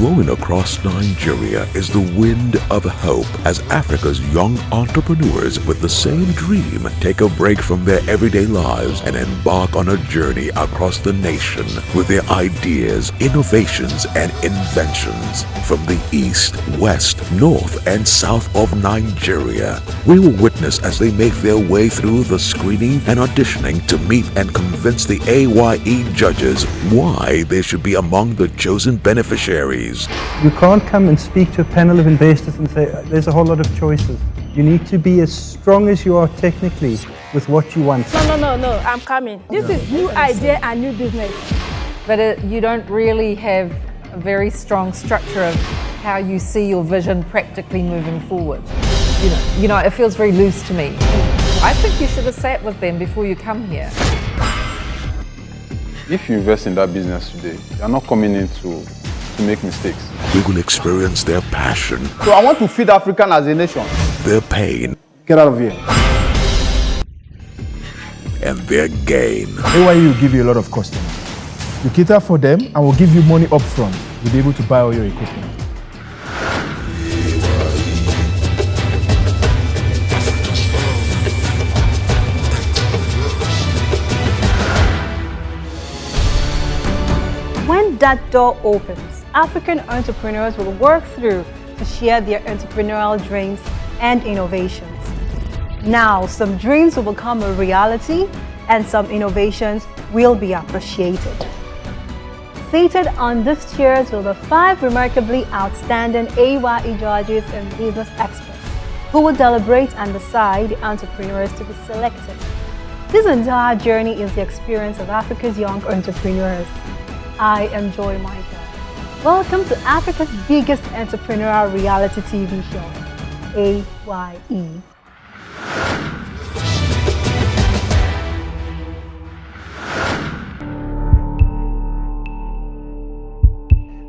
Blowing across Nigeria is the wind of hope as Africa's young entrepreneurs with the same dream take a break from their everyday lives and embark on a journey across the nation with their ideas, innovations, and inventions. From the east, west, north, and south of Nigeria, we will witness as they make their way through the screening and auditioning to meet and convince the A.Y.E judges why they should be among the chosen beneficiaries. You can't come and speak to a panel of investors and say, there's a whole lot of choices. You need to be as strong as you are technically with what you want. No, I'm coming. This is new idea and new business. But you don't really have a very strong structure of how you see your vision practically moving forward. You know, it feels very loose to me. I think you should have sat with them before you come here. If you invest in that business today, you're not coming in to make mistakes. We will experience their passion. So I want to feed Africa as a nation. Their pain. Get out of here. And their gain. A.Y.E will give you a lot of customers. You cater for them and will give you money up front. You'll be able to buy all your equipment. When that door opens, African entrepreneurs will work through to share their entrepreneurial dreams and innovations. Now, some dreams will become a reality and some innovations will be appreciated. Seated on these chairs will be 5 remarkably outstanding A.Y.E judges and business experts who will deliberate and decide the entrepreneurs to be selected. This entire journey is the experience of Africa's young entrepreneurs. I am Joy Michael. Welcome to Africa's biggest entrepreneurial reality TV show, A.Y.E.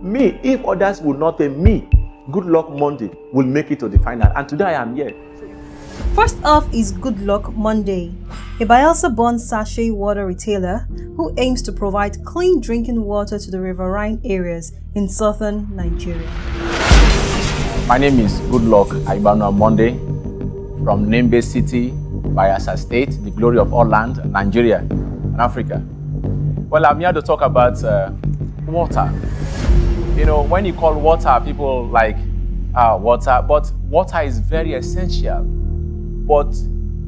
Me, if others will not pay me, Goodluck Monday will make it to the final. And today I am here. First off is Goodluck Monday, a Bayelsa-born sachet water retailer who aims to provide clean drinking water to the riverine areas in southern Nigeria. My name is Goodluck Monday from Nembe City, Bayelsa State, the glory of all land, Nigeria and Africa. Well, I'm here to talk about water. You know, when you call water, people like water, but water is very essential. But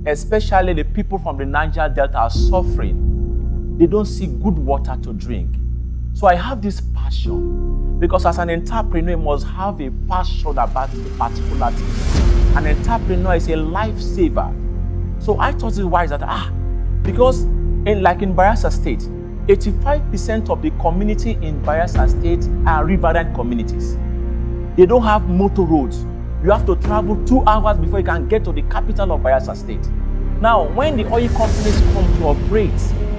especially the people from the Niger Delta are suffering. They don't see good water to drink. So I have this passion, because as an entrepreneur, you must have a passion about a particular thing. An entrepreneur is a lifesaver. So I thought it wise that, because in Bayelsa State, 85% of the community in Bayelsa State are riverine communities. They don't have motor roads. You have to travel 2 hours before you can get to the capital of Bayelsa State. Now, when the oil companies come to operate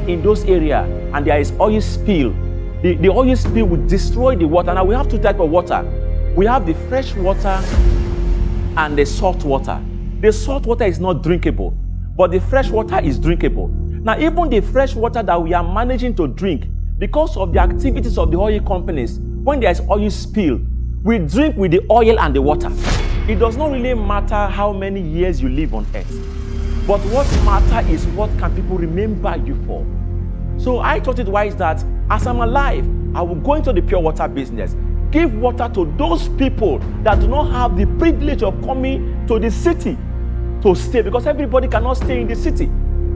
in those areas and there is oil spill, the oil spill will destroy the water. Now, we have 2 types of water. We have the fresh water and the salt water. The salt water is not drinkable, but the fresh water is drinkable. Now, even the fresh water that we are managing to drink, because of the activities of the oil companies, when there is oil spill, we drink with the oil and the water. It does not really matter how many years you live on earth. But what matters is what can people remember you for. So I thought it wise that as I'm alive, I will go into the pure water business. Give water to those people that do not have the privilege of coming to the city to stay, because everybody cannot stay in the city.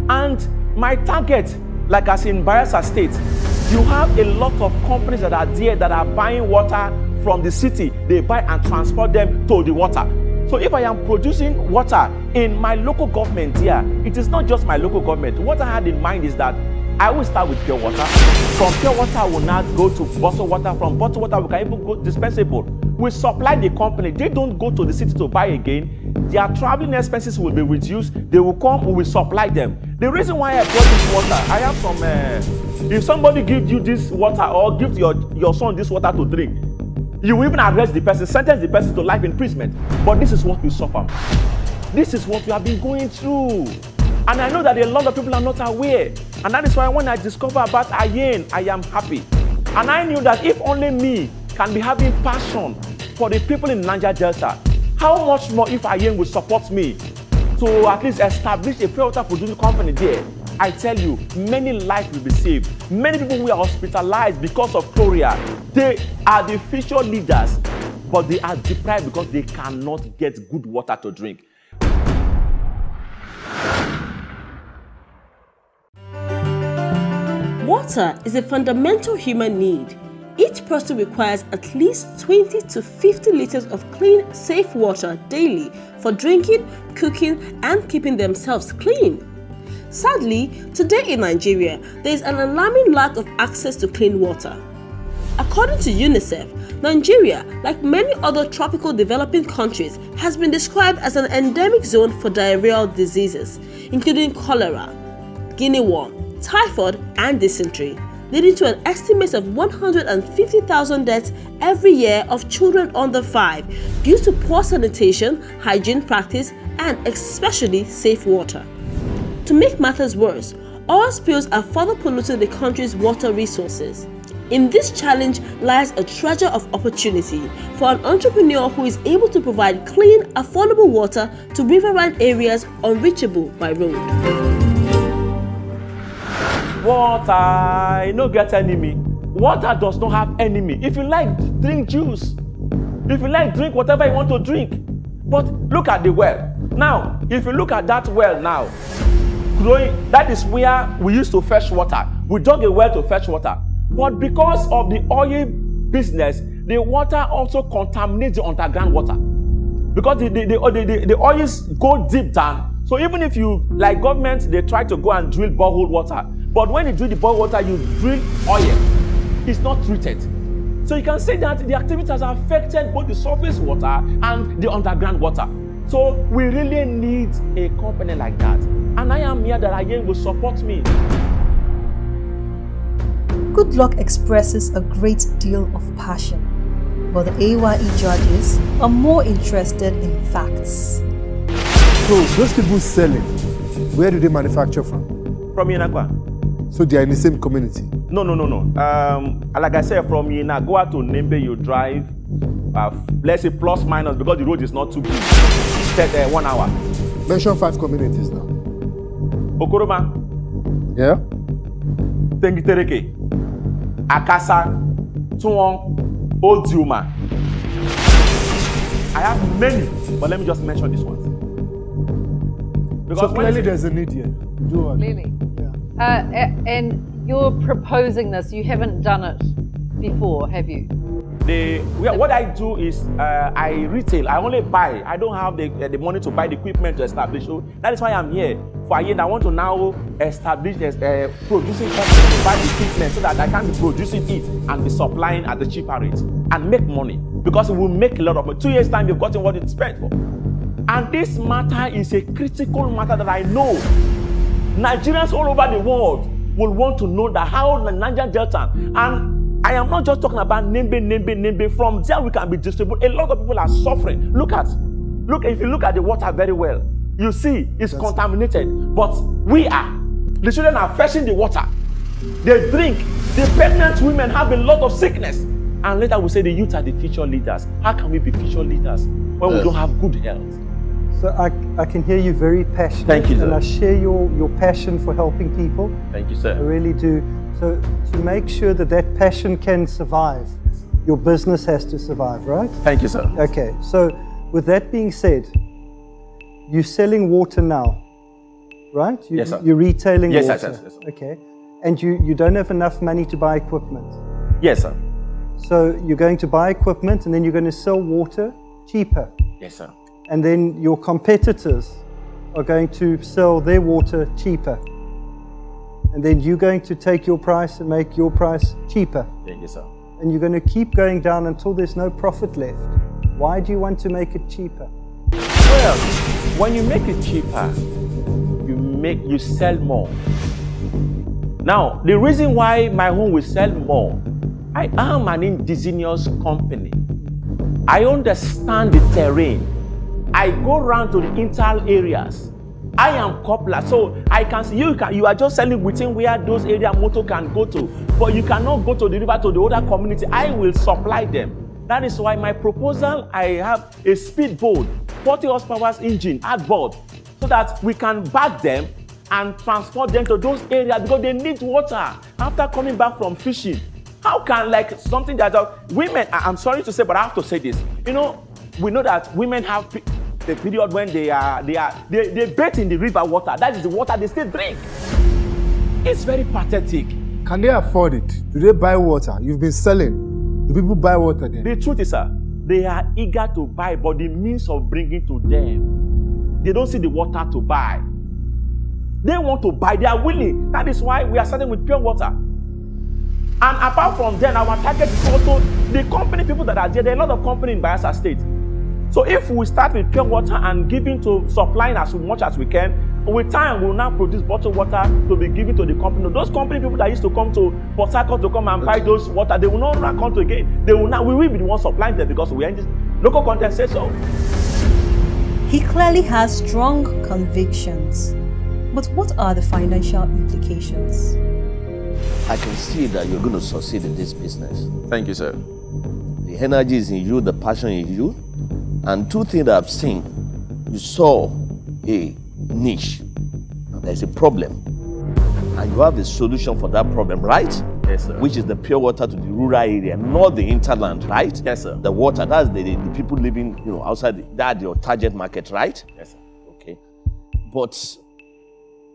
And my target, like as in Bayelsa State, you have a lot of companies that are there that are buying water from the city. They buy and transport them to the water. So if I am producing water in my local government here, it is not just my local government. What I had in mind is that I will start with pure water. From pure water, I will now go to bottled water. From bottled water, we can even go dispensable. We supply the company. They don't go to the city to buy again. Their traveling expenses will be reduced. They will come, we will supply them. The reason why I brought this water, I have some, if somebody gives you this water or gives your son this water to drink, you will even arrest the person, sentence the person to life imprisonment. But this is what we suffer. This is what we have been going through. And I know that a lot of people are not aware. And that is why when I discovered about A.Y.E, I am happy. And I knew that if only me can be having passion for the people in Niger Delta, how much more if A.Y.E will support me to at least establish a pure water producing company there? I tell you, many lives will be saved. Many people who are hospitalized because of cholera, they are the future leaders, but they are deprived because they cannot get good water to drink. Water is a fundamental human need. Each person requires at least 20 to 50 liters of clean, safe water daily for drinking, cooking, and keeping themselves clean. Sadly, today in Nigeria, there is an alarming lack of access to clean water. According to UNICEF, Nigeria, like many other tropical developing countries, has been described as an endemic zone for diarrheal diseases, including cholera, guinea worm, typhoid, and dysentery, leading to an estimate of 150,000 deaths every year of children under 5 due to poor sanitation, hygiene practice, and especially safe water. To make matters worse, oil spills are further polluting the country's water resources. In this challenge lies a treasure of opportunity for an entrepreneur who is able to provide clean, affordable water to riverine areas unreachable by road. Water no get enemy. Water does not have enemy. If you like, drink juice. If you like, drink whatever you want to drink. But look at the well. Now, if you look at that well now, that is where we used to fetch water. We dug a well to fetch water. But because of the oil business, the water also contaminates the underground water. Because the oils go deep down. So even if you, like government, they try to go and drill borehole water. But when you drill the borehole water, you drill oil. It's not treated. So you can say that the activities have affected both the surface water and the underground water. So we really need a company like that. And I am here that A.Y.E will support me. Goodluck expresses a great deal of passion, but the A.Y.E judges are more interested in facts. So those people selling, where do they manufacture from? From Yenagua. So they are in the same community? No. Like I said, from Yenagua to Nembe, you drive, let's say plus minus, because the road is not too big. 1 hour. Mention 5 communities now. Okoroma. Yeah. Tengitereke. Akasa. Tuon. Odiuma. I have many, but let me just mention this one. Because so clearly there's a need here. Do it. Clearly. Yeah. And you're proposing this, you haven't done it before, have you? What I do is I retail. I only buy. I don't have the money to buy the equipment to establish. So that is why I'm here. For A.Y.E, I want to now establish producing company to buy the equipment so that I can be producing it and be supplying at the cheaper rate and make money, because it will make a lot of money. 2 years time, you've gotten what it's spent for. And this matter is a critical matter that I know Nigerians all over the world will want to know that how the Niger Delta, and I am not just talking about Nembe. From there we can be distributed. A lot of people are suffering. Look, if you look at the water very well, you see it's contaminated. But the children are fetching the water. They drink. The pregnant women have a lot of sickness. And later we say the youth are the future leaders. How can we be future leaders when we don't have good health? So I can hear you very passionate. Thank you, sir. And I share your passion for helping people. Thank you, sir. I really do. So to make sure that passion can survive, your business has to survive, right? Thank you, sir. Okay, so with that being said, you're selling water now, right? Yes, sir. You're retailing water. Yes, sir. Okay. And you don't have enough money to buy equipment. Yes, sir. So you're going to buy equipment and then you're going to sell water cheaper. Yes, sir. And then your competitors are going to sell their water cheaper. And then you're going to take your price and make your price cheaper. Thank you, sir. And you're going to keep going down until there's no profit left. Why do you want to make it cheaper? Well, when you make it cheaper, you sell more. Now, the reason why my home will sell more, I am an indigenous company. I understand the terrain. I go around to the intel areas. I am coupler, so I can see you are just selling within where those area motor can go to. but you cannot go to the river to the other community. I will supply them. That is why my proposal, I have a speedboat, 40 horsepower engine at board, so that we can back them and transport them to those areas because they need water after coming back from fishing. How can like something that women, I'm sorry to say, but I have to say this. You know, we know that women have the period when they bathe in the river water. That is the water they still drink. It's very pathetic. Can they afford it? Do they buy water? You've been selling. Do people buy water then? The truth is, sir, they are eager to buy, but the means of bringing to them, they don't see the water to buy. They want to buy, they are willing. That is why we are starting with pure water. And apart from then, our target is also the company people that are there. There are a lot of companies in Bayelsa State. So if we start with pure water and giving to supplying as much as we can, with time we'll now produce bottled water to be given to the company. Those company people that used to come to Port Harcourt to come and buy those water, they will not come to again. They will not. We will be the ones supplying them because we are in this local content says so. He clearly has strong convictions. But what are the financial implications? I can see that you're going to succeed in this business. Thank you, sir. The energy is in you, the passion is in you. And two things that I've seen, you saw a niche, and there's a problem. And you have a solution for that problem, right? Yes, sir. Which is the pure water to the rural area, not the hinterland, right? Yes, sir. The water, that's the people living, outside, that's your target market, right? Yes, sir. Okay. But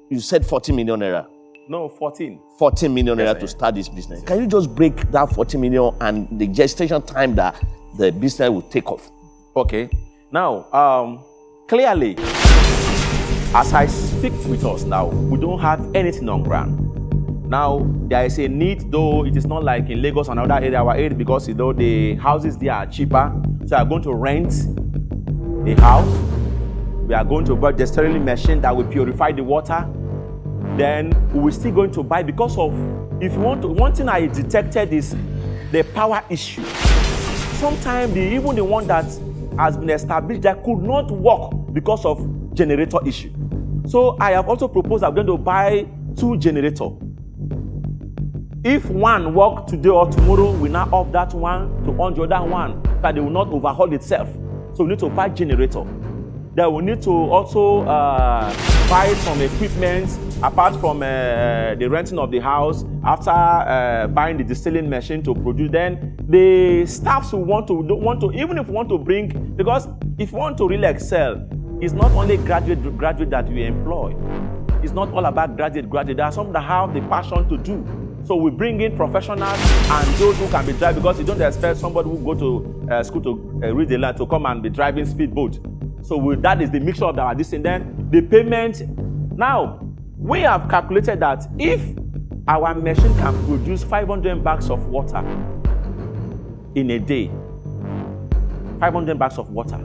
you said 40 million naira. No, 14. 14 million naira Yes, to start this business. Can you just break that 40 million and the gestation time that the business will take off? Okay. Now, clearly, as I speak with us now, we don't have anything on ground. Now, there is a need, though it is not like in Lagos and other area, our area, because the houses there are cheaper. So we are going to rent a house. We are going to buy the stirring machine that will purify the water. Then we're still going to buy because of, if you want to, one thing I detected is the power issue. Sometimes even the one that has been established that could not work because of generator issue. So I have also proposed I'm going to buy 2 generators. If one works today or tomorrow, we now off that one to on the other one, that they will not overhaul itself. So we need to buy generator. Then we need to also buy some equipment apart from the renting of the house. After buying the distilling machine to produce, then the staffs who want to even if you want to bring, because if you want to really excel, it's not only graduate that you employ. It's not all about graduate. There are some that have the passion to do. So we bring in professionals and those who can be driving, because you don't expect somebody who go to school to read the land to come and be driving speedboat. So that is the mixture of our this and then the payment. Now, we have calculated that if our machine can produce 500 bags of water in a day, 500 bags of water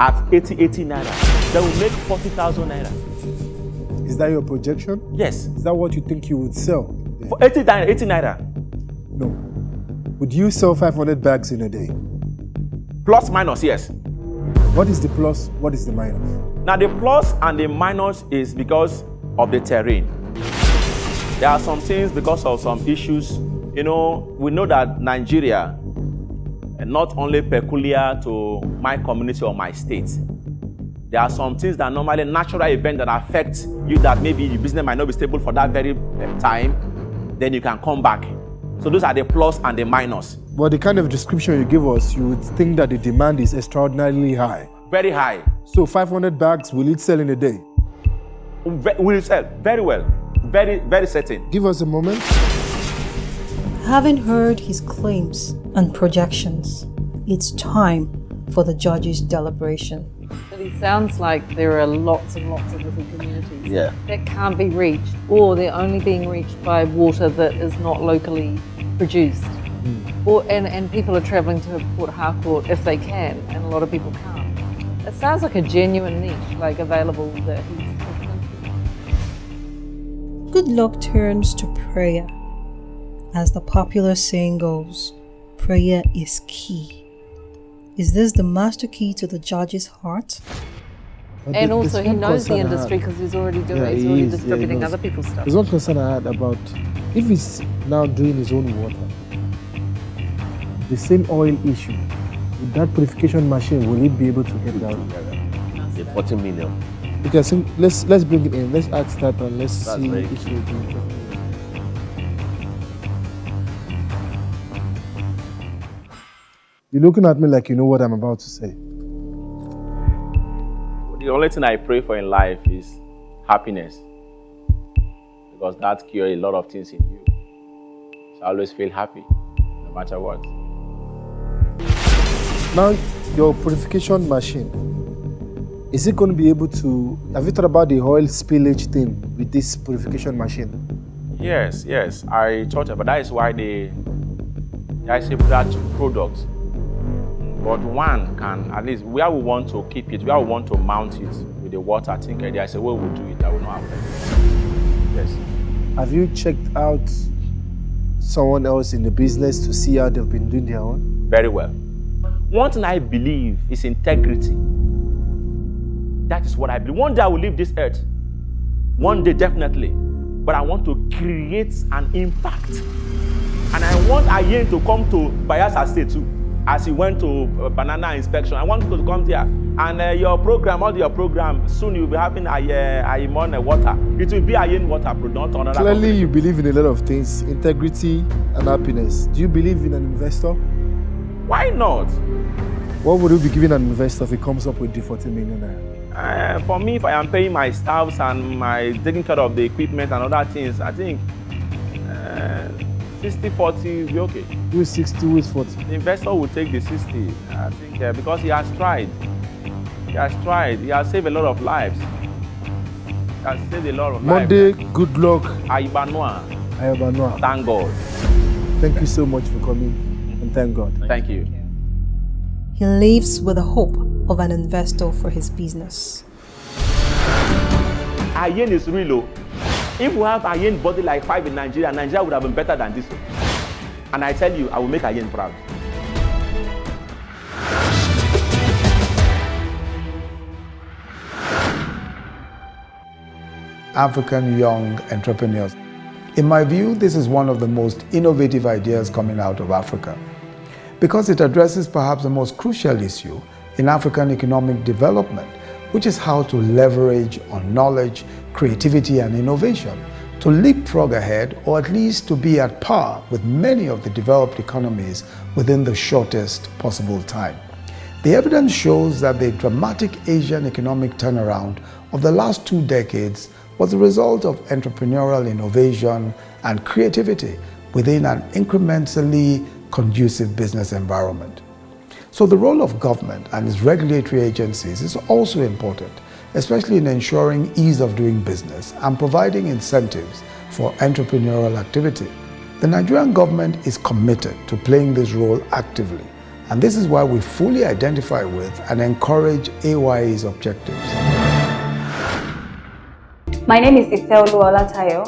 at 80 naira, then we make 40,000 naira. Is that your projection? Yes. Is that what you think you would sell? For 80 naira. No. Would you sell 500 bags in a day? Plus, minus, yes. What is the plus? What is the minus? Now, the plus and the minus is because of the terrain. There are some things because of some issues. We know that Nigeria, not only peculiar to my community or my state, there are some things that normally natural events that affect you that maybe the business might not be stable for that very time, then you can come back. So those are the plus and the minus. But the kind of description you give us, you would think that the demand is extraordinarily high. Very high. So 500 bags, will it sell in a day? Will it sell? Very well. Very, very certain. Give us a moment. Having heard his claims and projections, it's time for the judges' deliberation. It sounds like there are lots and lots of little communities that can't be reached, or they're only being reached by water that is not locally produced. And people are travelling to Port Harcourt if they can, and a lot of people can't. It sounds like a genuine niche, like available that he's Goodluck turns to prayer. As the popular saying goes, prayer is key. Is this the master key to the judge's heart? But And the also he small knows the concern I industry had- because he's already doing Yeah, he's he already is, yeah, he distributing knows. other people's stuff. There's one concern I had about if he's now doing his own water, the same oil issue, with that purification machine, will it be able to get that together? The 40 million. Okay, so let's bring it in. Let's ask that and let's That's see very if key. we can. You're looking at me like you know what I'm about to say. The only thing I pray for in life is happiness. Because that cures a lot of things in you. So I always feel happy, no matter what. Now, your purification machine, is it going to be able to, have you thought about the oil spillage thing with this purification machine? Yes, I thought about that. Is why they say that products. But one can, at least where we want to keep it, where we want to mount it with the water, I think there is a way we'll do it that will not affect it. Yes. Have you checked out someone else in the business to see how they've been doing their own? Very well. One thing I believe is integrity. That is what I believe. One day I will leave this earth. One day, definitely. But I want to create an impact. And I want A.Y.E to come to Bayelsa State too. As he went to banana inspection, I want you to come there. And your program, all your program, soon you'll be having A.Y.E water. It will be A.Y.E water product. Clearly, you believe in a lot of things, integrity and happiness. Do you believe in an investor? Why not? What would you be giving an investor if he comes up with the 40 million naira? For me, if I am paying my staffs and my taking care of the equipment and other things, I think 60-40 will be okay. Who is 60, who is 40? The investor will take the 60, I think, because he has tried. He has tried. He has saved a lot of lives. He has saved a lot of Monday, lives. good luck. Ayubanua. Thank God. Thank you so much for coming, and thank God. Thank you. He lives with the hope of an investor for his business. A.Y.E is real. If we have A.Y.E body like 5 in Nigeria, Nigeria would have been better than this. And I tell you, I will make A.Y.E proud. African young entrepreneurs. In my view, this is one of the most innovative ideas coming out of Africa because it addresses perhaps the most crucial issue in African economic development, which is how to leverage on knowledge, creativity, and innovation to leapfrog ahead, or at least to be at par with many of the developed economies within the shortest possible time. The evidence shows that the dramatic Asian economic turnaround of the last 2 decades was the result of entrepreneurial innovation and creativity within an incrementally conducive business environment. So the role of government and its regulatory agencies is also important, especially in ensuring ease of doing business and providing incentives for entrepreneurial activity. The Nigerian government is committed to playing this role actively, and this is why we fully identify with and encourage A.Y.E's objectives. My name is Oluwafunke.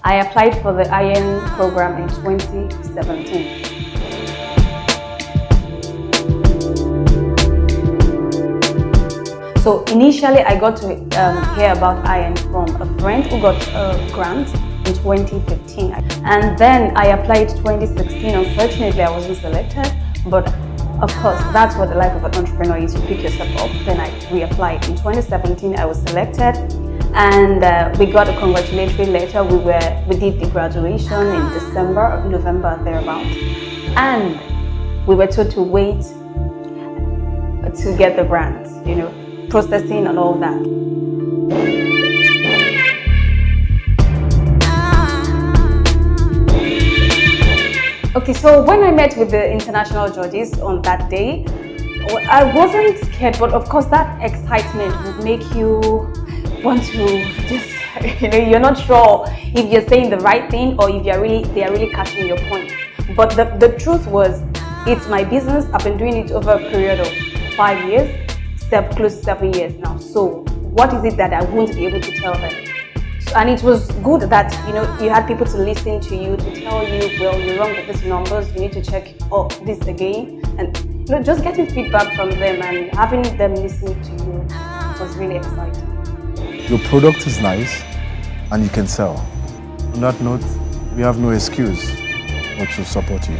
I applied for the A.Y.E program in 2017. So initially I got to hear about A.Y.E from a friend who got a grant in 2015. And then I applied 2016. Unfortunately, I wasn't selected, but of course, that's what the life of an entrepreneur is. You pick yourself up. Then I reapplied. In 2017, I was selected, and we got a congratulatory letter. We did the graduation in November, thereabout, and we were told to wait to get the grant, processing and all that. Okay, so when I met with the international judges on that day, I wasn't scared, but of course that excitement would make you want to just, you're not sure if you're saying the right thing or if they are really catching your point. But the truth was, it's my business. I've been doing it over a period of 5 years, close to 7 years now. So what is it that I won't be able to tell them? And it was good that you had people to listen to you, to tell you, well, you're wrong with these numbers, you need to check this again, and just getting feedback from them and having them listen to you was really exciting. Your product is nice and you can sell. On that note, we have no excuse but to support you.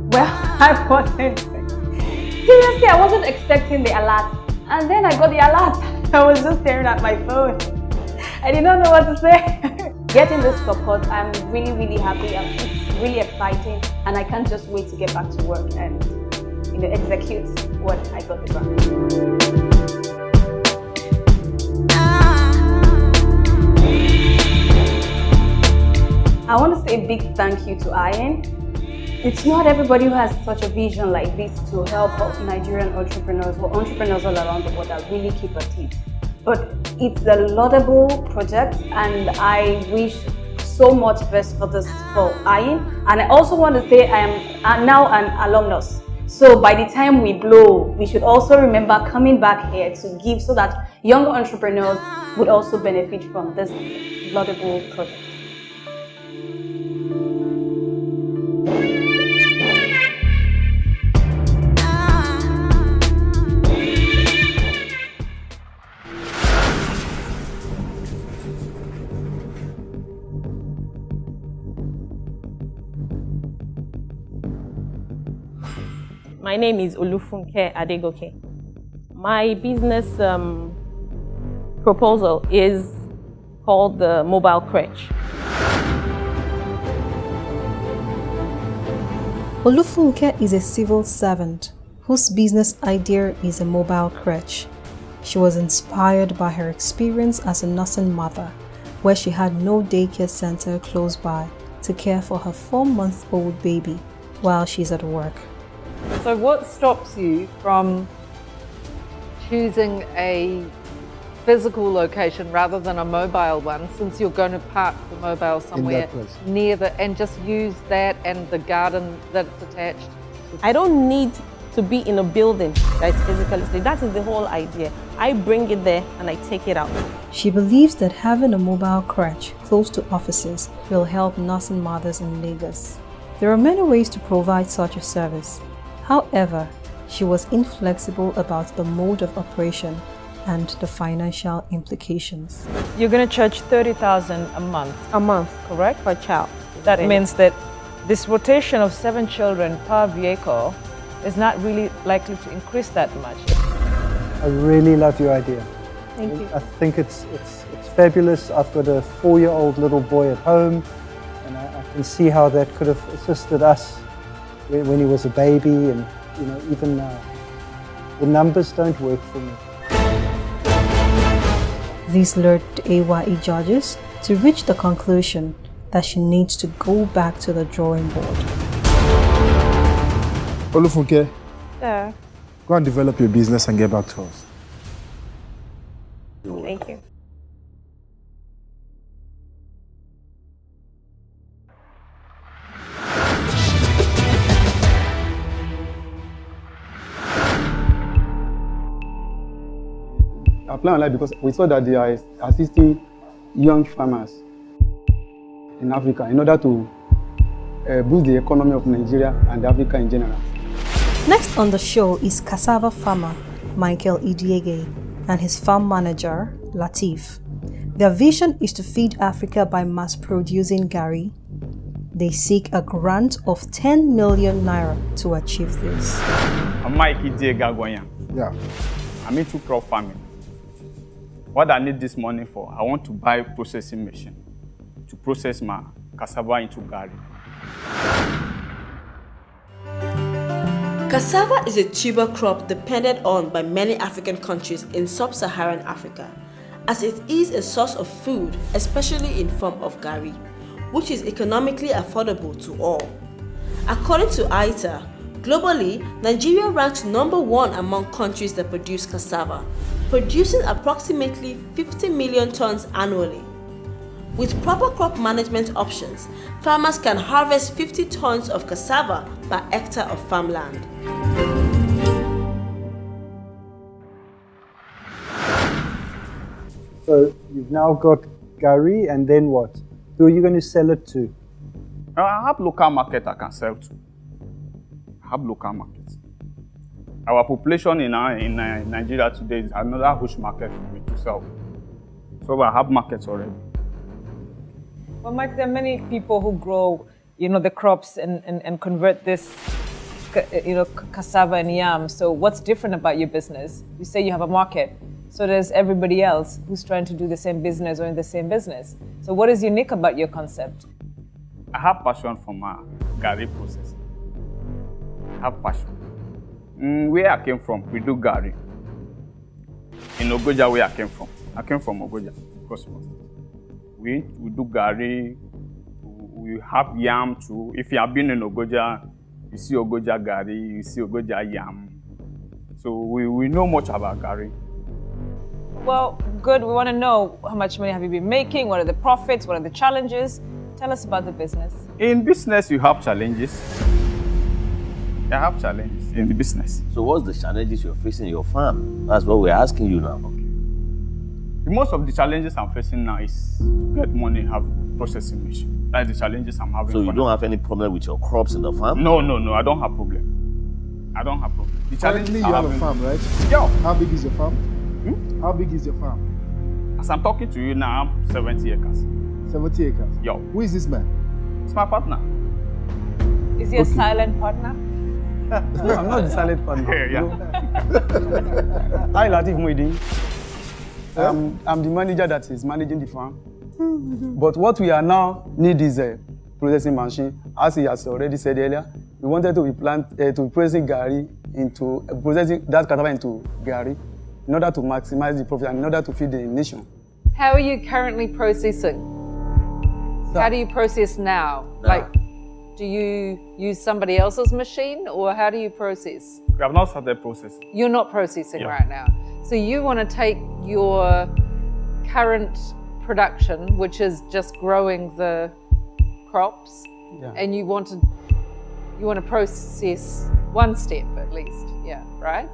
Well, seriously, I wasn't expecting the alert. And then I got the alert. I was just staring at my phone. I did not know what to say. Getting this support, I'm really, really happy. It's really exciting. And I can't just wait to get back to work and execute what I got the grant. I want to say a big thank you to A.Y.E. It's not everybody who has such a vision like this to help Nigerian entrepreneurs or entrepreneurs all around the world that really keep at it. But it's a laudable project and I wish so much best for A.Y.E. And I also want to say I am now an alumnus. So by the time we blow, we should also remember coming back here to give so that young entrepreneurs would also benefit from this laudable project. My name is Oluwafunke Adegoke. My business proposal is called the mobile crèche. Oluwafunke is a civil servant whose business idea is a mobile crèche. She was inspired by her experience as a nursing mother, where she had no daycare center close by to care for her 4-month-old baby while she's at work. So what stops you from choosing a physical location rather than a mobile one, since you're going to park the mobile somewhere near and just use that and the garden that it's attached? I don't need to be in a building that's physically safe. That is the whole idea. I bring it there and I take it out. She believes that having a mobile crèche close to offices will help nursing mothers in Lagos. There are many ways to provide such a service. However, she was inflexible about the mode of operation and the financial implications. You're going to charge 30,000 a month. A month, correct? Per child. That means that this rotation of 7 children per vehicle is not really likely to increase that much. I really love your idea. Thank you. I think it's fabulous. I've got a 4-year-old little boy at home, and I can see how that could have assisted us when he was a baby, and even now. The numbers don't work for me. This led A.Y.E. judges to reach the conclusion that she needs to go back to the drawing board. Oluwafunke, Yeah. go and develop your business and get back to us. Thank you. I apply online because we saw that they are assisting young farmers in Africa in order to boost the economy of Nigeria and Africa in general. Next on the show is cassava farmer Michael Idiege and his farm manager Latif. Their vision is to feed Africa by mass-producing gari. They seek a grant of 10 million naira to achieve this. I'm Mike Idiege. Yeah. I'm into crop farming. What I need this money for, I want to buy a processing machine to process my cassava into gari. Cassava is a tuber crop depended on by many African countries in sub-Saharan Africa, as it is a source of food, especially in form of gari, which is economically affordable to all. According to ITA, globally, Nigeria ranks #1 among countries that produce cassava, producing approximately 50 million tons annually. With proper crop management options, farmers can harvest 50 tons of cassava per hectare of farmland. So you've now got gari, and then what? Who are you going to sell it to? I have local market I can sell to. have local markets. Our population in Nigeria today is another huge market for me to sell. So I have markets already. Well, Mike, there are many people who grow, the crops and convert this, cassava and yam. So what's different about your business? You say you have a market. So there's everybody else who's trying to do the same business or in the same business. So what is unique about your concept? I have passion for my gari process. I have passion. Where I came from, we do gari. In Ogoja, where I came from Ogoja, because we do gari. We have yam too. If you have been in Ogoja, you see Ogoja gari, you see Ogoja yam. So we know much about gari. Well, good. We want to know how much money have you been making? What are the profits? What are the challenges? Tell us about the business. In business, you have challenges. You have challenges in the business. So what's the challenges you're facing in your farm? That's what we're asking you now. Okay. Most of the challenges I'm facing now is to get money, have processing machine. That's the challenges I'm having. So you don't have any problem with your crops in the farm? No, I don't have problem. The challenges you have a farm, right? Yeah. How big is your farm? How big is your farm? As I'm talking to you now, I'm 70 acres. 70 acres? Yeah. Who is this man? It's my partner. Is he a silent partner? No, I'm not the silent partner. Yeah. Hi, Latif Muidin. I'm the manager that is managing the farm. But what we are now need is a processing machine. As he has already said earlier, we wanted to be processing gari into processing that cassava into gari in order to maximize the profit and in order to feed the nation. How are you currently processing? How do you process now? Like, do you use somebody else's machine or how do you process? We have not started processing. You're not processing right now. So you want to take your current production, which is just growing the crops, and you want to process one step at least, right?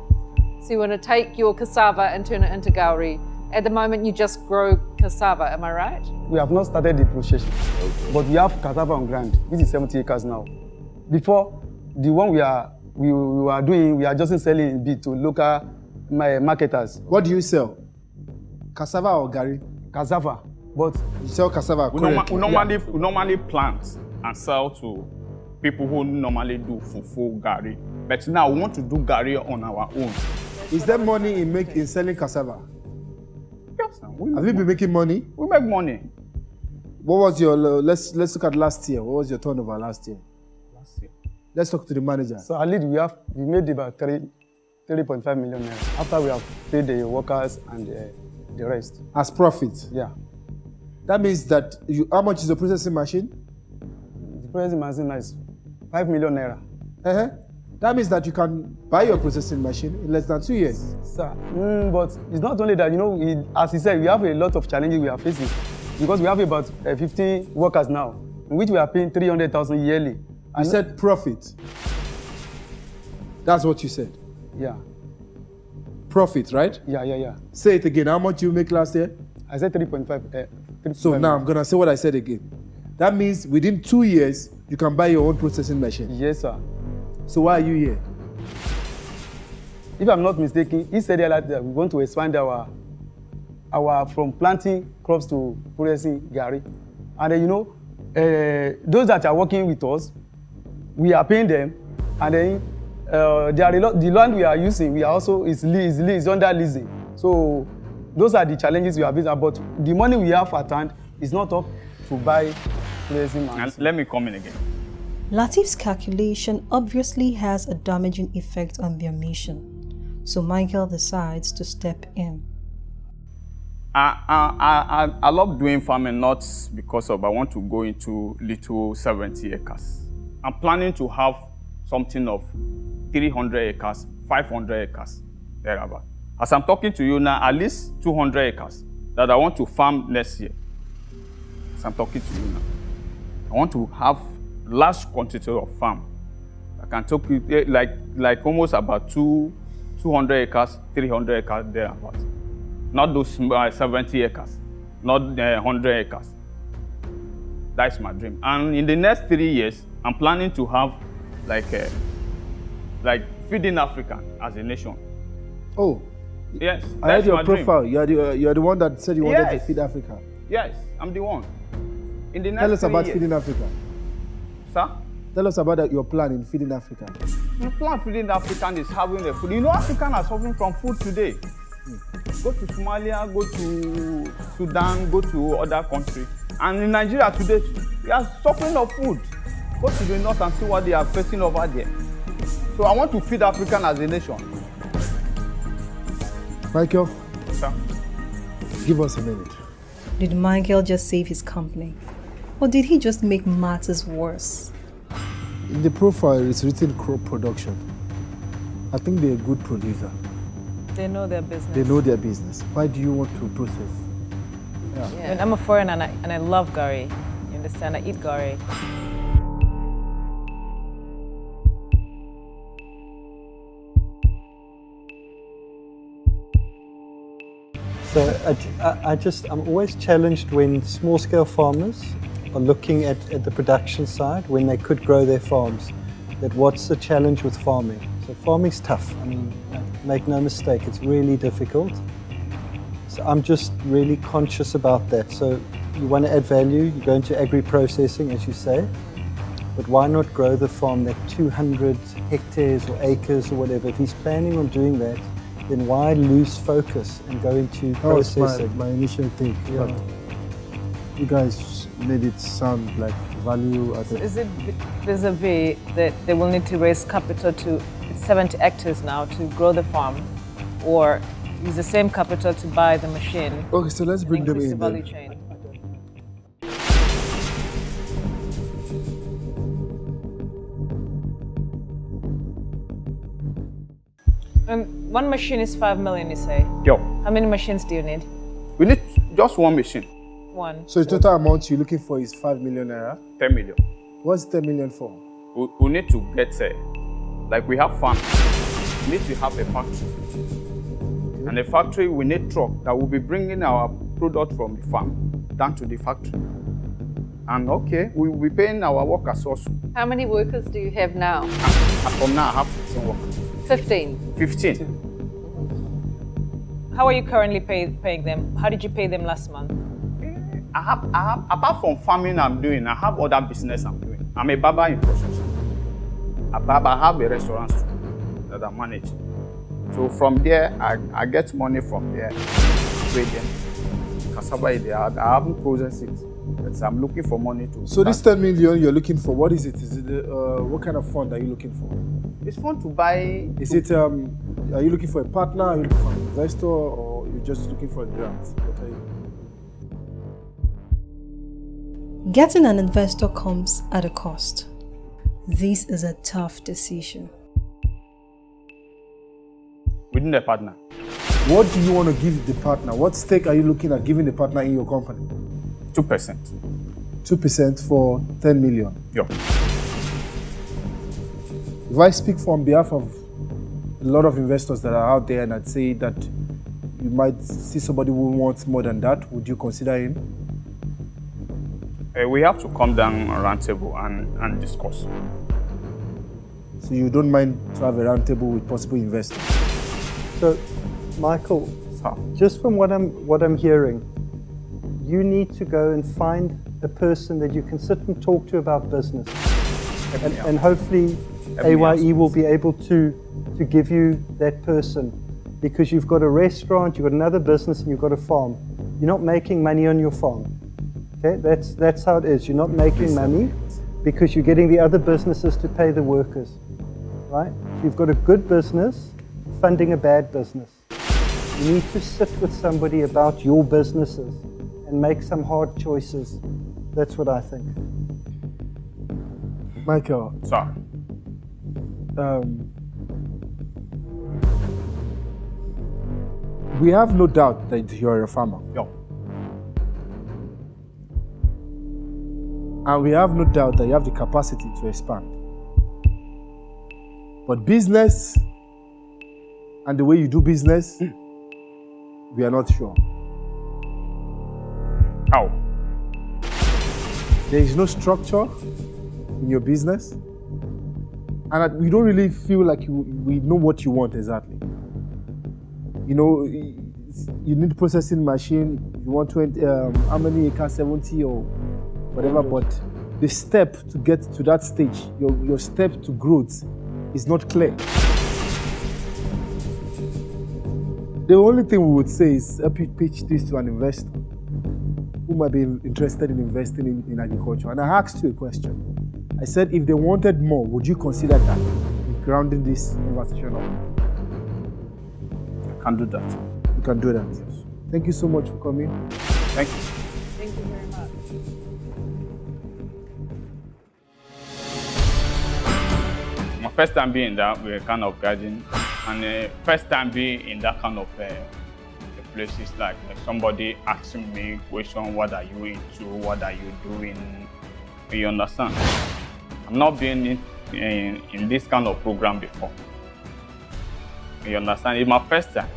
So you want to take your cassava and turn it into gari. At the moment, you just grow cassava, am I right? We have not started the processing, but we have cassava on ground, which is 70 acres now. Before, the one we are doing, we are just selling it to local marketers. What do you sell? Cassava or gari? Cassava, but you sell cassava. We normally plant and sell to people who normally do fufu gari, but now we want to do gari on our own. Is there money in selling cassava? Yes. Have you been making money? We make money. What was your let's look at last year. What was your turnover last year? Let's talk to the manager. So at least we made about 3.5 million naira after we have paid the workers and the rest. As profit? Yeah. That means that how much is the processing machine? The processing machine is 5 million naira. That means that you can buy your processing machine in less than 2 years. Sir, but it's not only that, as he said, we have a lot of challenges we are facing because we have about 50 workers now, in which we are paying 300,000 yearly. You said profit. That's what you said. Yeah. Profit, right? Yeah. Say it again. How much you make last year? I said 3.5. So now I'm going to say what I said again. That means within 2 years, you can buy your own processing machine. Yes, sir. So why are you here? If I'm not mistaken, he said that we want to expand our from planting crops to processing gari. And those that are working with us, we are paying them, and then the land we are using, we are also is under leasing. So those are the challenges we are facing. But the money we have at hand is not up to buy processing machines. Let me come in again. Latif's calculation obviously has a damaging effect on their mission, so Michael decides to step in. I love doing farming not because I want to go into little 70 acres. I'm planning to have something of 300 acres, 500 acres, thereabout. As I'm talking to you now, at least 200 acres that I want to farm next year. As I'm talking to you now, I want to have large quantity of farm. I can talk like almost about 200 acres, 300 acres thereabout. Not those 70 acres, not 100 acres. That's my dream. And in the next 3 years, I'm planning to have like like feeding Africa as a nation. Oh, Yes, I heard that's your my dream. profile. You're the one that said you wanted to Yes. feed Africa. Yes, I'm the one. In the next Tell us 3 about years. feeding Africa. Sir? Tell us about your plan in feeding Africa. The plan feeding African is having the food. You know, Africans are suffering from food today. Go to Somalia, go to Sudan, go to other countries. And in Nigeria today, we are suffering of food. Go to the north and see what they are facing over there. So I want to feed African as a nation. Michael, Sir? give us a minute. Did Michael just save his company? Or did he just make matters worse? In the profile, it's written crop production. I think they're a good producer. They know their business. They know their business. Why do you want to process? Yeah. And I'm a foreigner and I love gari. You understand? I eat gari. So I'm always challenged when small-scale farmers are looking at the production side, when they could grow their farms, that what's the challenge with farming? So farming's tough. I mean, make no mistake, it's really difficult. So I'm just really conscious about that. So you want to add value, you go into agri-processing, as you say, but why not grow the farm that 200 hectares or acres or whatever? If he's planning on doing that, then why lose focus and go into That was processing? my initial take. Yeah. But you guys made it sound like value added. Is it vis-a-vis that they will need to raise capital to 70 hectares now to grow the farm, or use the same capital to buy the machine? Okay, so let's bring them increase in the value then. chain. And one machine is 5 million, you say? Yo. How many machines do you need? We need just one machine. One. So the total amount you're looking for is 5 million naira? 10 million. What's 10 million for? We need to get, like we have farm. We need to have a factory. Okay. And the factory, we need truck that will be bringing our product from the farm down to the factory. And okay, we will be paying our workers also. How many workers do you have now? From now, I have 15 workers. 15. 15. How are you currently paying them? How did you pay them last month? I have, apart from farming I'm doing, I have other business I'm doing. I'm a barber in process. I have a restaurant that I manage. So from there, I get money from there. Trading. Cassava is there. I haven't processed it. But I'm looking for money to. So this 10 million you're looking for, what is it? Is it what kind of fund are you looking for? It's fun to buy. Is it are you looking for a partner? Are you looking for an investor, or you're just looking for a grant? What are you? Getting an investor comes at a cost. This is a tough decision. We need a partner. What do you want to give the partner? What stake are you looking at giving the partner in your company? 2%. 2% for 10 million. Yeah. If I speak on behalf of a lot of investors that are out there and I'd say that you might see somebody who wants more than that, would you consider him? We have to come down a round table and discuss. So you don't mind to have a round table with possible investors? So, Michael, just from what I'm hearing, you need to go and find a person that you can sit and talk to about business, and hopefully A.Y.E will be able to give you that person, because you've got a restaurant, you've got another business, and you've got a farm. You're not making money on your farm. Okay, that's how it is. You're not making money because you're getting the other businesses to pay the workers, right? You've got a good business funding a bad business. You need to sit with somebody about your businesses and make some hard choices. That's what I think. Michael. Sir. We have no doubt that you're a farmer. Yeah. And we have no doubt that you have the capacity to expand. But business and the way you do business, we are not sure. How? There is no structure in your business. And we don't really feel like we know what you want exactly. You know, you need processing machine, you want 20, how many acres, 70 or whatever, but the step to get to that stage, your step to growth is not clear. The only thing we would say is help you pitch this to an investor who might be interested in investing in agriculture. And I asked you a question. I said, if they wanted more, would you consider that in grounding this conversation up? I can do that. You can do that. Thank you so much for coming. Thank you. Thank you very much. My first time being in that kind of garden, and first time being in that kind of places, like somebody asking me question, what are you into, what are you doing? You understand? I'm not been in this kind of program before. You understand? It's my first time.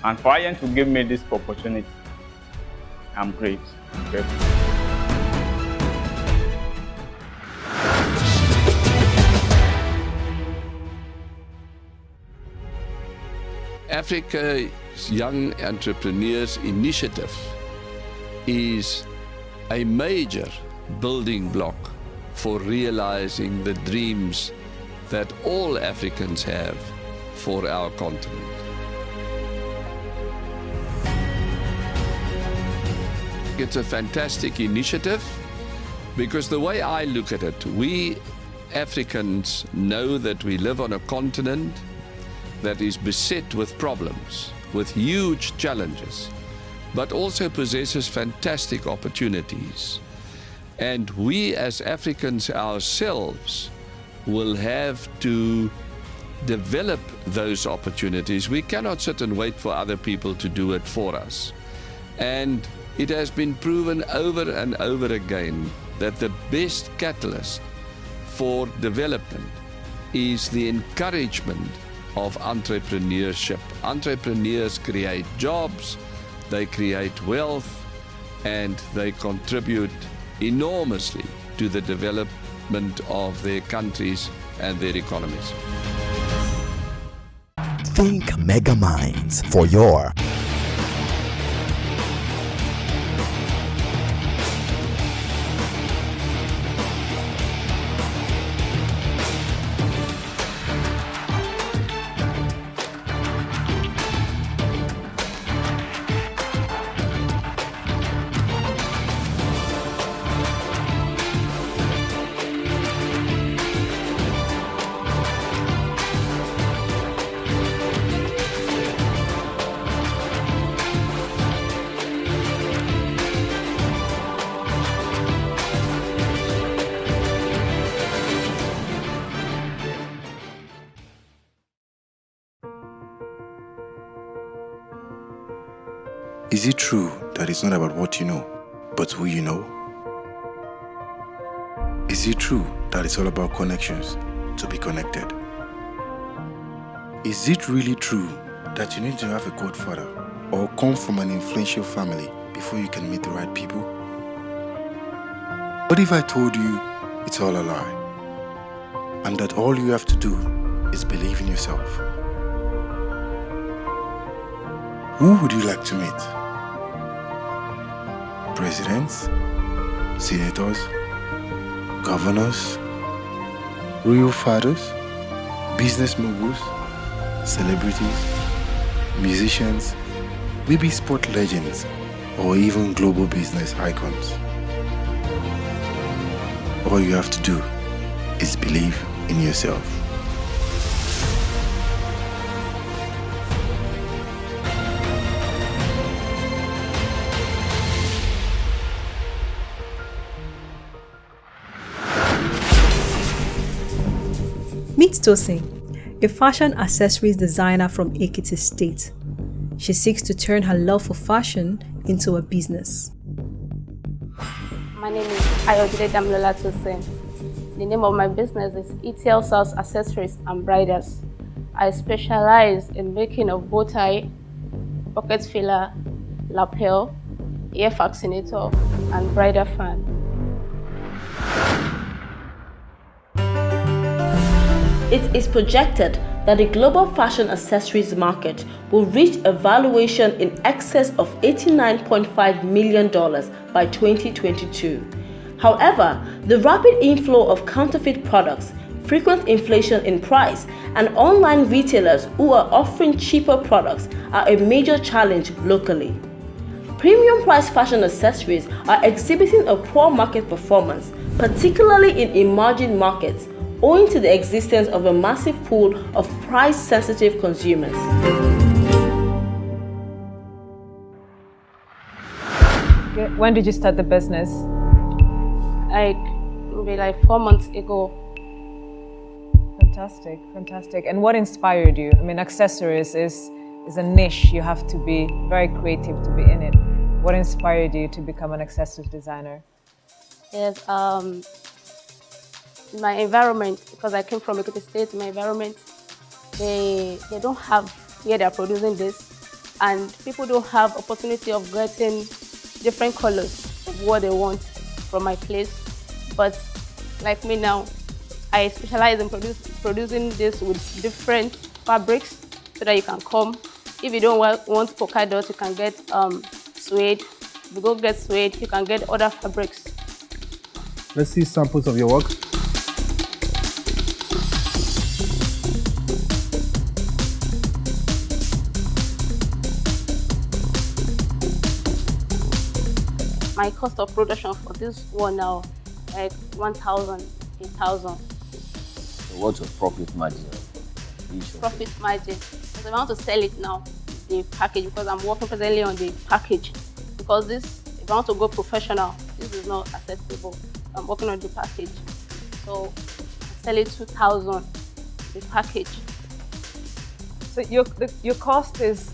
And for A.Y.E to give me this opportunity, I'm great. I'm grateful. Africa's Young Entrepreneurs Initiative is a major building block for realizing the dreams that all Africans have for our continent. It's a fantastic initiative because the way I look at it, we Africans know that we live on a continent that is beset with problems, with huge challenges, but also possesses fantastic opportunities. And we as Africans ourselves will have to develop those opportunities. We cannot sit and wait for other people to do it for us. And it has been proven over and over again that the best catalyst for development is the encouragement of entrepreneurship. Entrepreneurs create jobs, they create wealth, and they contribute enormously to the development of their countries and their economies. Think Mega Minds for your Is it true that it's not about what you know, but who you know? Is it true that it's all about connections to be connected? Is it really true that you need to have a godfather or come from an influential family before you can meet the right people? What if I told you it's all a lie, and that all you have to do is believe in yourself? Who would you like to meet? Presidents, senators, governors, royal fathers, business moguls, celebrities, musicians, maybe sport legends, or even global business icons. All you have to do is believe in yourself. Meet Tosin, a fashion accessories designer from Ekiti State. She seeks to turn her love for fashion into a business. My name is A.Y.E Tosin. The name of my business is ETL Sales Accessories and Bridals. I specialize in making of bow tie, pocket filler, lapel, ear vaccinator, and bridal fan. It is projected that the global fashion accessories market will reach a valuation in excess of $89.5 million by 2022. However, the rapid inflow of counterfeit products, frequent inflation in price, and online retailers who are offering cheaper products are a major challenge locally. Premium price fashion accessories are exhibiting a poor market performance, particularly in emerging markets, owing to the existence of a massive pool of price-sensitive consumers. When did you start the business? Maybe like 4 months ago. Fantastic, fantastic. And what inspired you? I mean, accessories is a niche. You have to be very creative to be in it. What inspired you to become an accessories designer? Yes, my environment, because I came from Ekiti State, my environment, they don't have where they're producing this, and people don't have opportunity of getting different colors of what they want from my place. But like me now, I specialize in producing this with different fabrics so that you can come. If you don't want polka dots, you can get suede. If you go get suede, you can get other fabrics. Let's see samples of your work. My cost of production for this one now, like 1,000, 8,000. So what's your profit margin? Profit margin. Because I want to sell it now, the package, because I'm working presently on the package. Because this, if I want to go professional, this is not acceptable. I'm working on the package. So I sell it 2,000, the package. So your cost is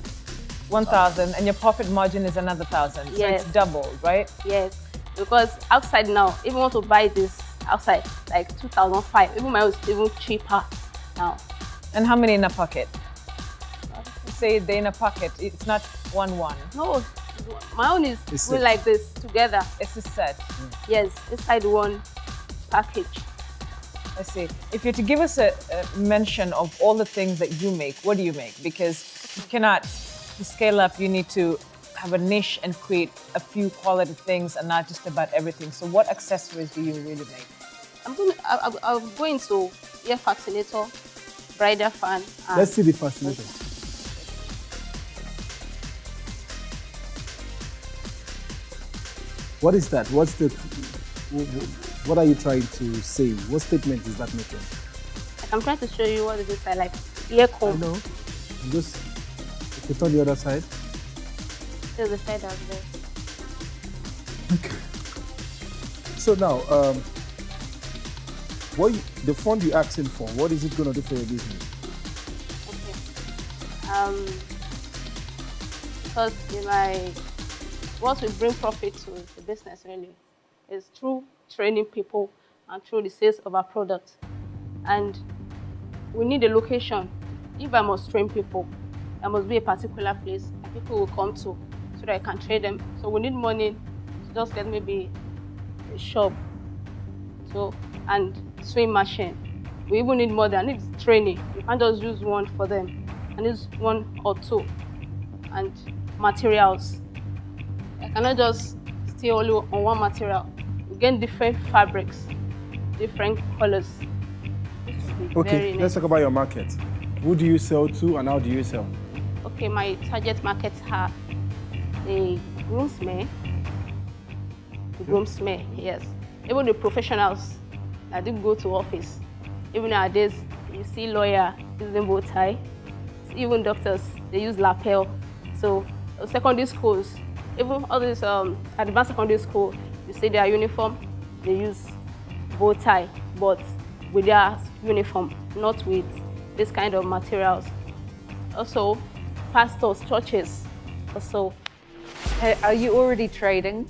1,000 and your profit margin is another 1,000. Yes. So it's doubled, right? Yes. Because outside now, if you want to buy this outside, like 2,500, even mine is even cheaper now. And how many in a pocket? You say they're in a pocket, it's not 1-1. No, my own is going like this together. It's a set. Yes, inside one package. I see. If you're to give us a mention of all the things that you make, what do you make? Because you cannot, to scale up, you need to have a niche and create a few quality things and not just about everything. So what accessories do you really make? I'm going to ear fascinator, bridal fan. Let's see the fascinator. What is that? What are you trying to say? What statement is that making? I'm trying to show you what it is like ear comb. I know. Just if it's on the other side. There's the side out there. Okay. So now, the fund you're asking for, what is it going to do for your business? Okay. Because what will bring profit to the business really is through training people and through the sales of our product. And we need a location. If I must train people, there must be a particular place that people will come to so that I can train them. So we need money to just get maybe a shop and sewing machine. We even need more than need training. You can't just use one for them. I need one or two. And materials. I cannot just stay only on one material. We get different fabrics, different colors. Okay, let's talk about your market. Who do you sell to and how do you sell? Okay, my target markets are the groomsmen. Yes. Even the professionals that do go to office. Even nowadays, you see lawyer using bow tie. Even doctors, they use lapel. So secondary schools, even all these advanced secondary school, you see their uniform, they use bow tie, but with their uniform, not with this kind of materials. Also, pastors, churches, also. Are you already trading?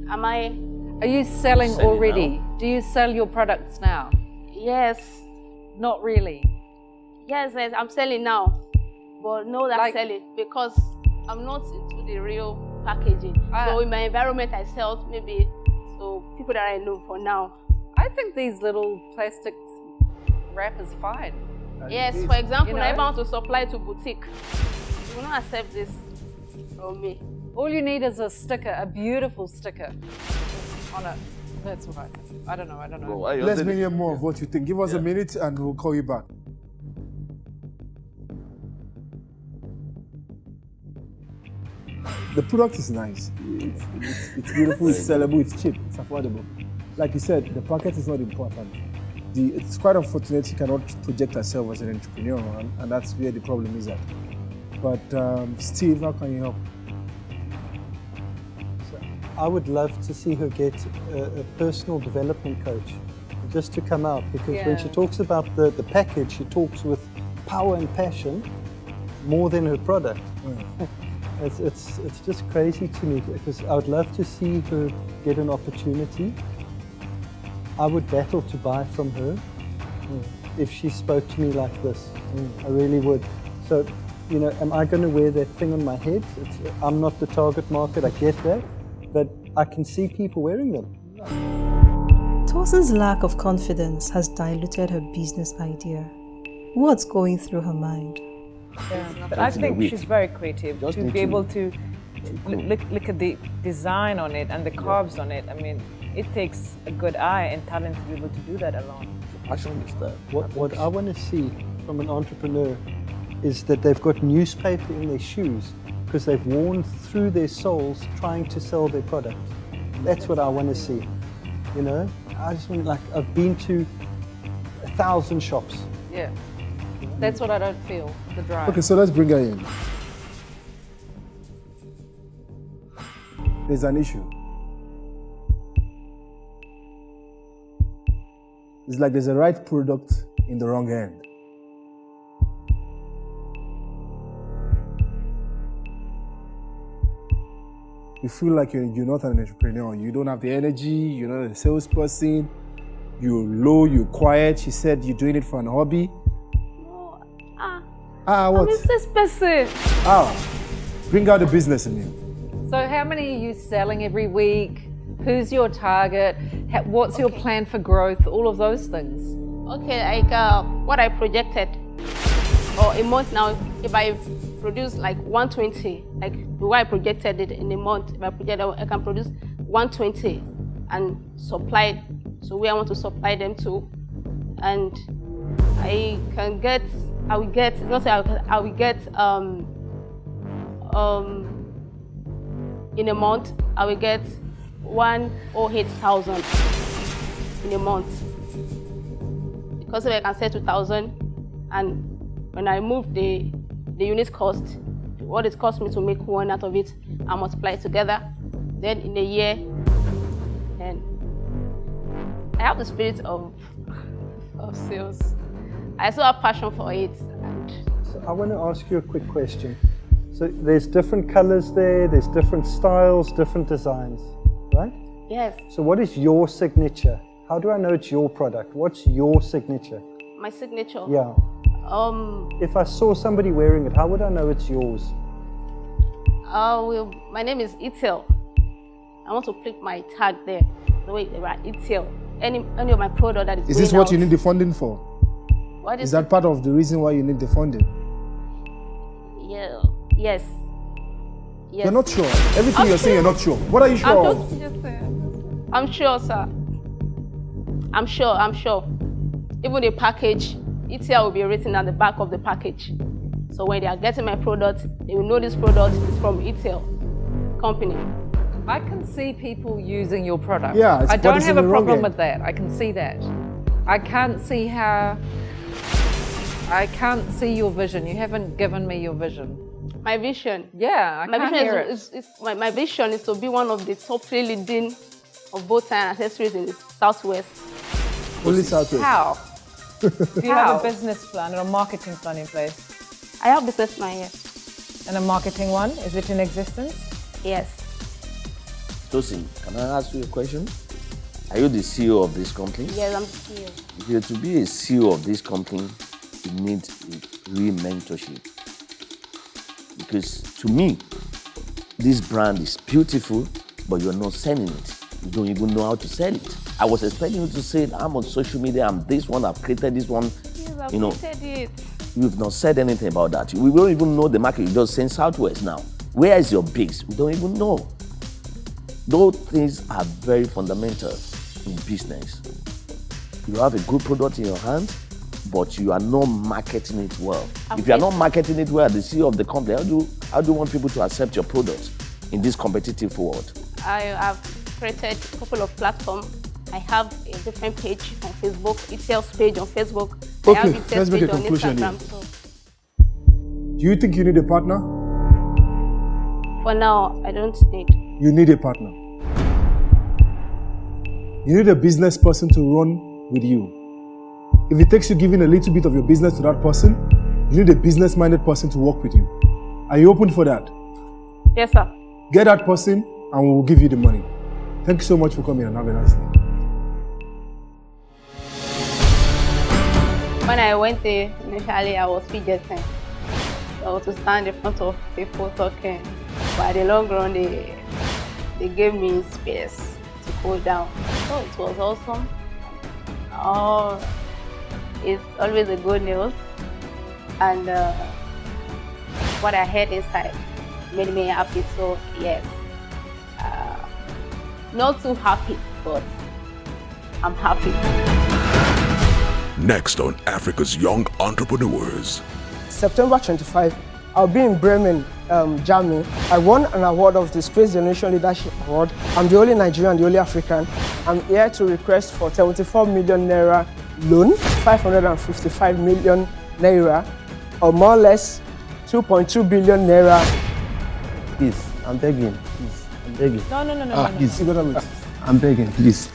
Am I? Are you selling already? Now? Do you sell your products now? Yes. Not really? Yes, I'm selling now, but no, I'm selling because I'm not into the real packaging. So in my environment, I sell maybe to people that I know for now. I think these little plastic wrap is fine. Yes, for example, You know? I want to supply to boutique. You will not accept this from me. All you need is a sticker, a beautiful sticker on it. That's what I think. I don't know. Let's hear more of what you think. Give us a minute and we'll call you back. The product is nice. It's beautiful, it's sellable, it's cheap, it's affordable. Like you said, the packet is not important. It's quite unfortunate she cannot project herself as an entrepreneur, and that's where the problem is at. But Steve, how can you help? I would love to see her get a personal development coach just to come out, because when she talks about the package, she talks with power and passion more than her product. It's just crazy to me, because I would love to see her get an opportunity. I would battle to buy from her if she spoke to me like this. I really would. So, you know, am I going to wear that thing on my head? I'm not the target market, I get that, but I can see people wearing them. Tosin's lack of confidence has diluted her business idea. What's going through her mind? Yeah, but I think she's very creative to be able to look at the design on it and the curves on it. I mean, it takes a good eye and talent to be able to do that alone. Passion is that. What I want to see from an entrepreneur is that they've got newspaper in their shoes because they've worn through their souls trying to sell their product. That's what I want to see. You know, I just want, like, I've been to 1,000 shops. Yeah. That's what I don't feel, the drive. Okay, so let's bring her in. There's an issue. It's like there's a right product in the wrong hand. You feel like you're not an entrepreneur. You don't have the energy, you're not a salesperson, you're low, you're quiet. She said you're doing it for an hobby. What? I'm a business person. Bring out the business in you. So how many are you selling every week? Who's your target? What's your plan for growth? All of those things. Okay, like what I projected, or a month now, if I produce like 120, like the way I projected it in a month, if I project, I can produce 120 and supply so where I want to supply them to, and I will get in a month, I will get 108,000 in a month. Because if I can sell 2,000, and when I move the unit cost, what it cost me to make one out of it, I multiply it together. Then in a year, and I have the spirit of sales. I still have passion for it. So I want to ask you a quick question. So there's different colors there's different styles, different designs, right? Yes. So what is your signature? How do I know it's your product? What's your signature? My signature? Yeah. If I saw somebody wearing it, how would I know it's yours? Well, my name is Itel. I want to click my tag there. The way they write Itel. Any of my product that Is this what you need the funding for? What is that part of the reason why you need the funding? Yeah. Yes. You're not sure. Everything you're saying, you're not sure. What are you sure of? I'm sure, sir. I'm sure. Even the package, ETL will be written at the back of the package. So when they are getting my product, they will know this product is from ETL company. I can see people using your product. Yeah, I don't have a problem with that. I can see that. I can't see your vision. You haven't given me your vision. My vision? Yeah, I can't hear it. My vision is to be one of the top 3 leading of bow tie and accessories in the Southwest. Only Southwest? How? Do you have a business plan or a marketing plan in place? I have a business plan, yes. And a marketing one? Is it in existence? Yes. Tosin, can I ask you a question? Are you the CEO of this company? Yes, I'm the CEO. If you're to be a CEO of this company, you need a real mentorship. Because to me, this brand is beautiful, but you're not selling it. You don't even know how to sell it. I was expecting you to say, I'm on social media, I'm this one, I've created this one, You know, said it. you've not said anything about that. We don't even know the market. You're just saying Southwest now. Where is your base? We don't even know. Those things are very fundamental in business. You have a good product in your hand, but you are not marketing it well. If you are not marketing it well, the CEO of the company, how do you want people to accept your product in this competitive world? I have created a couple of platforms. I have a different page on Facebook, ETL's page on Facebook. Okay, I have let's make a page on conclusion Instagram. here. So Do you think you need a partner? for now, I don't need. You need a partner. You need a business person to run with you. If it takes you giving a little bit of your business to that person, you need a business-minded person to work with you. Are you open for that? Yes, sir. Get that person and we will give you the money. Thank you so much for coming and have a nice day. When I went there, initially I was fidgeting. So to stand in front of people talking. But in the long run, they gave me space to cool down. So it was awesome. Oh, it's always a good news. And what I heard inside made me happy. So yes, not too happy, but I'm happy. Next on Africa's Young Entrepreneurs. September 25, I'll be in Bremen, Germany. I won an award of the Space Generation Leadership Award. I'm the only Nigerian, the only African. I'm here to request for 74 million naira loan, 555 million naira, or more or less 2.2 billion naira. Please, I'm begging. Please, I'm begging. No. Please, You gotta wait. I'm begging, please.